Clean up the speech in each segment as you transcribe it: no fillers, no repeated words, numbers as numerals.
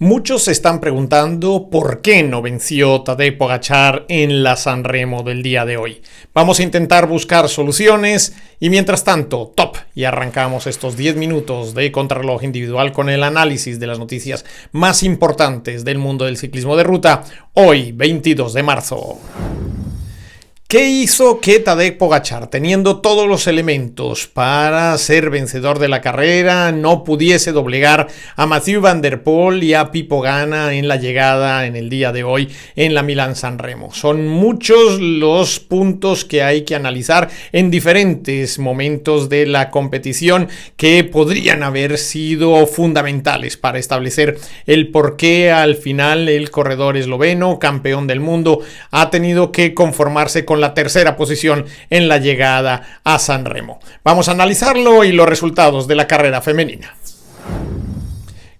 Muchos se están preguntando por qué no venció Tadej Pogačar en la Sanremo del día de hoy. Vamos a intentar buscar soluciones y mientras tanto, top, y arrancamos estos 10 minutos de contrarreloj individual con el análisis de las noticias más importantes del mundo del ciclismo de ruta, hoy 22 de marzo. ¿Qué hizo que Tadej Pogačar, teniendo todos los elementos para ser vencedor de la carrera, no pudiese doblegar a Mathieu van der Poel y a Pipo Ganna en la llegada en el día de hoy en la Milán-San Remo? Son muchos los puntos que hay que analizar en diferentes momentos de la competición que podrían haber sido fundamentales para establecer el por qué al final el corredor esloveno, campeón del mundo, ha tenido que conformarse con la tercera posición en la llegada a San Remo. Vamos a analizarlo y los resultados de la carrera femenina.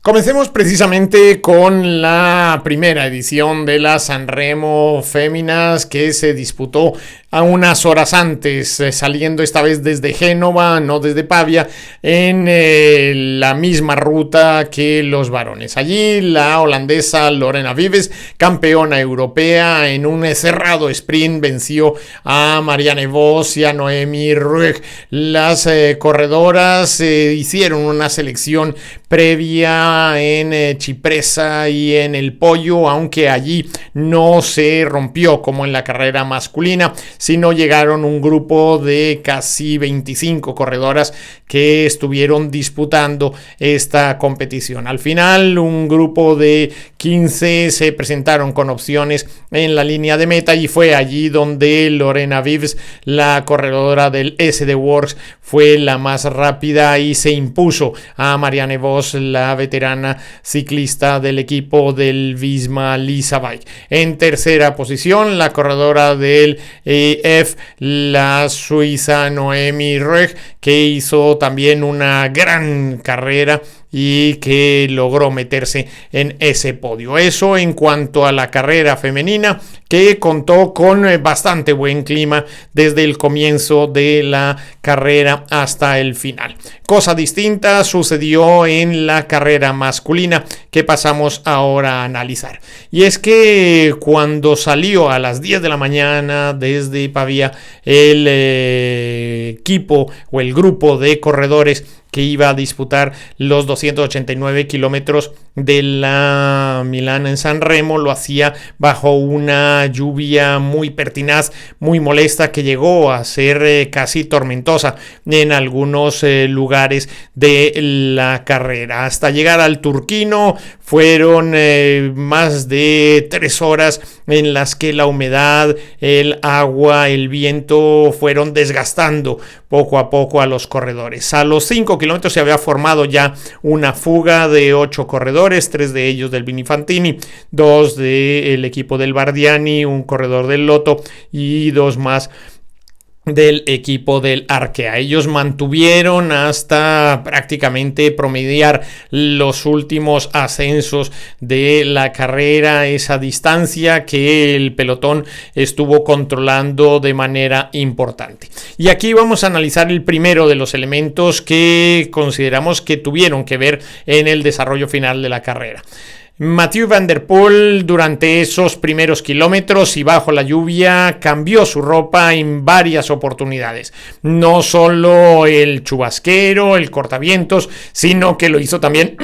Comencemos precisamente con la primera edición de la San Remo Féminas que se disputó a unas horas antes, saliendo esta vez desde Génova, no desde Pavia, en la misma ruta que los varones. Allí la holandesa Lorena Wiebes, campeona europea, en un cerrado sprint venció a Marianne Vos y a Noemi Rueg. Las corredoras hicieron una selección previa en Cipresa y en el Pollo, aunque allí no se rompió como en la carrera masculina, sino llegaron un grupo de casi 25 corredoras que estuvieron disputando esta competición. Al final, un grupo de 15 se presentaron con opciones en la línea de meta y fue allí donde Lorena Wiebes, la corredora del SD Works, fue la más rápida y se impuso a Marianne Vos, la veterana ciclista del equipo del Visma Lease Bike. En tercera posición, la corredora del EF, la suiza Noemi Rueg, que hizo también una gran carrera y que logró meterse en ese podio. Eso en cuanto a la carrera femenina, que contó con bastante buen clima desde el comienzo de la carrera hasta el final. Cosa distinta sucedió en la carrera masculina que pasamos ahora a analizar. Y es que cuando salió a las 10 de la mañana desde Pavia el equipo o el grupo de corredores que iba a disputar los 289 kilómetros de la Milán en San Remo, lo hacía bajo una lluvia muy pertinaz, muy molesta, que llegó a ser casi tormentosa en algunos lugares de la carrera. Hasta llegar al Turquino fueron más de 3 horas en las que la humedad, el agua, el viento fueron desgastando poco a poco a los corredores. A los 5 kilómetros se había formado ya una fuga de 8 corredores, 3 de ellos del Vini Fantini, 2 del equipo del Bardiani, un corredor del Lotto y 2 más del equipo del Arkea. Ellos mantuvieron hasta prácticamente promediar los últimos ascensos de la carrera esa distancia que el pelotón estuvo controlando de manera importante. Y aquí vamos a analizar el primero de los elementos que consideramos que tuvieron que ver en el desarrollo final de la carrera. Mathieu van der Poel durante esos primeros kilómetros y bajo la lluvia cambió su ropa en varias oportunidades. No solo el chubasquero, el cortavientos, sino que lo hizo también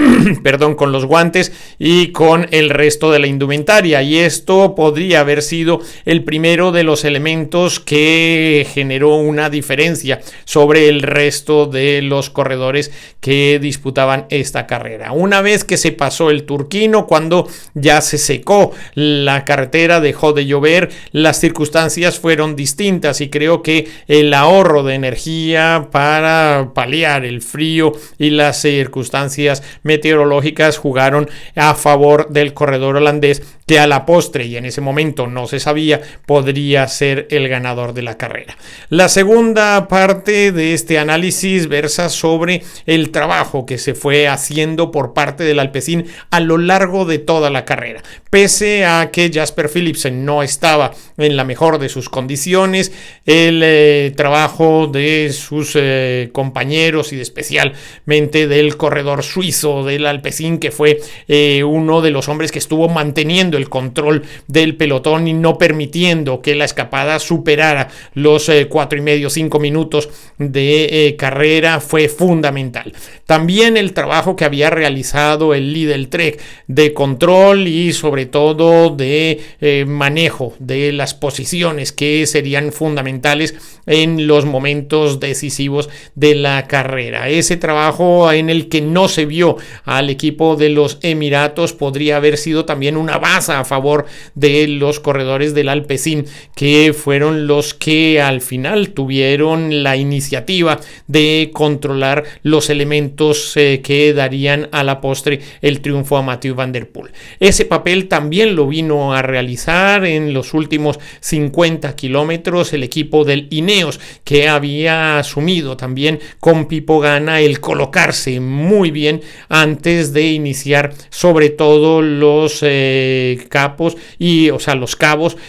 con los guantes y con el resto de la indumentaria. Y esto podría haber sido el primero de los elementos que generó una diferencia sobre el resto de los corredores que disputaban esta carrera. Una vez que se pasó el Turquino, cuando ya se secó la carretera, dejó de llover, las circunstancias fueron distintas y creo que el ahorro de energía para paliar el frío y las circunstancias meteorológicas jugaron a favor del corredor holandés, que a la postre, y en ese momento no se sabía, podría ser el ganador de la carrera. La segunda parte de este análisis versa sobre el trabajo que se fue haciendo por parte del Alpecin a lo largo de toda la carrera. Pese a que Jasper Philipsen no estaba en la mejor de sus condiciones, el trabajo de sus compañeros y especialmente del corredor suizo del Alpecin, que fue uno de los hombres que estuvo manteniendo el control del pelotón y no permitiendo que la escapada superara los 4,5-5 minutos de carrera, fue fundamental. También el trabajo que había realizado el Lidl Trek de control y sobre todo de manejo de las posiciones que serían fundamentales en los momentos decisivos de la carrera. Ese trabajo en el que no se vio al equipo de los Emiratos podría haber sido también una baza a favor de los corredores del Alpecin, que fueron los que al final tuvieron la iniciativa de controlar los elementos que darían a la postre el triunfo a Mathieu van der Poel. Ese papel también lo vino a realizar en los últimos 50 kilómetros el equipo del Ineos, que había asumido también con Pipo Ganna el colocarse muy bien antes de iniciar sobre todo los cabos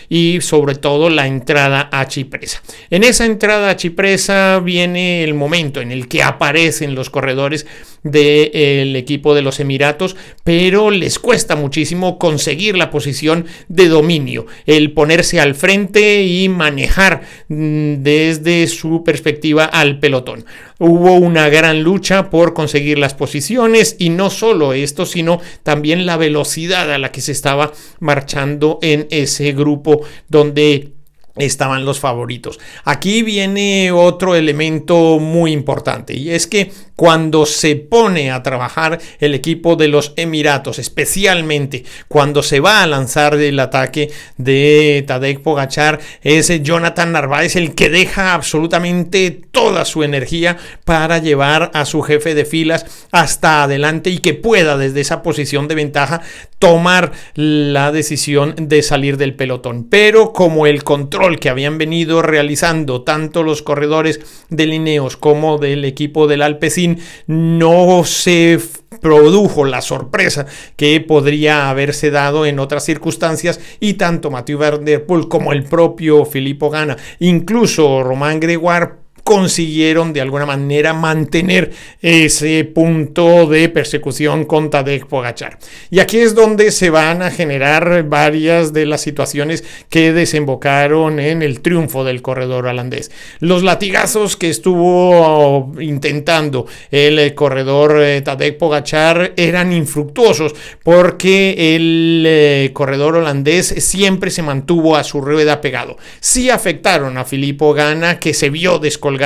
y sobre todo la entrada a Cipressa. En esa entrada a Cipressa viene el momento en el que aparecen los corredores del equipo de los Emiratos, pero les cuesta muchísimo conseguir la posición de dominio, el ponerse al frente y manejar desde su perspectiva al pelotón. Hubo una gran lucha por conseguir las posiciones y no solo esto, sino también la velocidad a la que se estaba marchando en ese grupo donde estaban los favoritos. Aquí viene otro elemento muy importante, y es que cuando se pone a trabajar el equipo de los Emiratos, especialmente cuando se va a lanzar el ataque de Tadej Pogačar, es Jonathan Narváez el que deja absolutamente toda su energía para llevar a su jefe de filas hasta adelante y que pueda desde esa posición de ventaja tomar la decisión de salir del pelotón. Pero como el control que habían venido realizando tanto los corredores del Ineos como del equipo del Alpecin, no se produjo la sorpresa que podría haberse dado en otras circunstancias, y tanto Mathieu van der Poel como el propio Filippo Ganna, incluso Romain Grégoire, consiguieron de alguna manera mantener ese punto de persecución con Tadej Pogačar. Y aquí es donde se van a generar varias de las situaciones que desembocaron en el triunfo del corredor holandés. Los latigazos que estuvo intentando el corredor Tadej Pogačar eran infructuosos porque el corredor holandés siempre se mantuvo a su rueda pegado. Sí afectaron a Filippo Ganna, que se vio descolgado,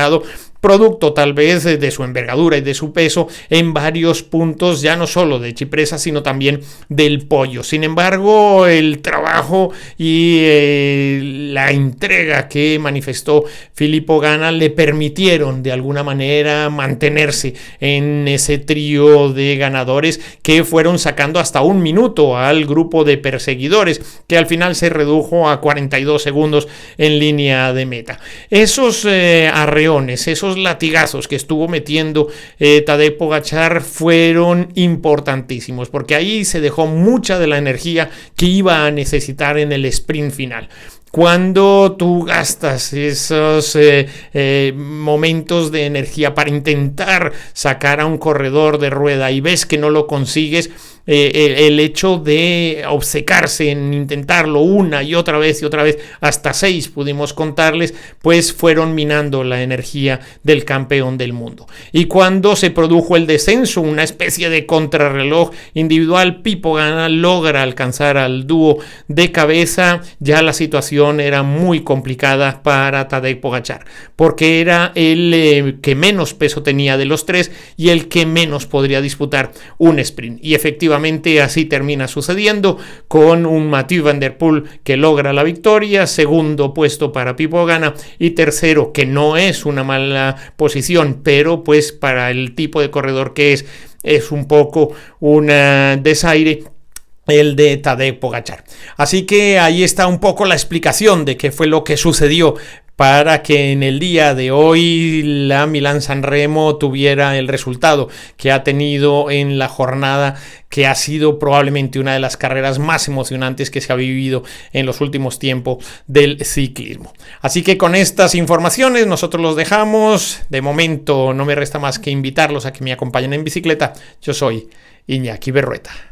producto tal vez de su envergadura y de su peso en varios puntos, ya no solo de Cipressa, sino también del Pollo. Sin embargo, el trabajo y la entrega que manifestó Filippo Ganna le permitieron de alguna manera mantenerse en ese trío de ganadores que fueron sacando hasta un minuto al grupo de perseguidores, que al final se redujo a 42 segundos en línea de meta. Esos arreones, esos latigazos que estuvo metiendo Tadej Pogačar fueron importantísimos, porque ahí se dejó mucha de la energía que iba a necesitar en el sprint final. Cuando tú gastas esos momentos de energía para intentar sacar a un corredor de rueda y ves que no lo consigues, el hecho de obcecarse en intentarlo una y otra vez, hasta 6 pudimos contarles, pues fueron minando la energía del campeón del mundo. Y cuando se produjo el descenso, una especie de contrarreloj individual, Pipo Ganna logra alcanzar al dúo de cabeza. Ya la situación era muy complicada para Tadej Pogačar, porque era el que menos peso tenía de los tres y el que menos podría disputar un sprint. Y efectivamente así termina sucediendo, con un Mathieu van der Poel que logra la victoria, segundo puesto para Pipo Ganna y tercero, que no es una mala posición, pero pues para el tipo de corredor que es un poco un desaire, el de Tadej Pogačar. Así que ahí está un poco la explicación de qué fue lo que sucedió para que en el día de hoy la Milán-San Remo tuviera el resultado que ha tenido en la jornada, que ha sido probablemente una de las carreras más emocionantes que se ha vivido en los últimos tiempos del ciclismo. Así que con estas informaciones nosotros los dejamos. De momento no me resta más que invitarlos a que me acompañen en bicicleta. Yo soy Iñaki Berrueta.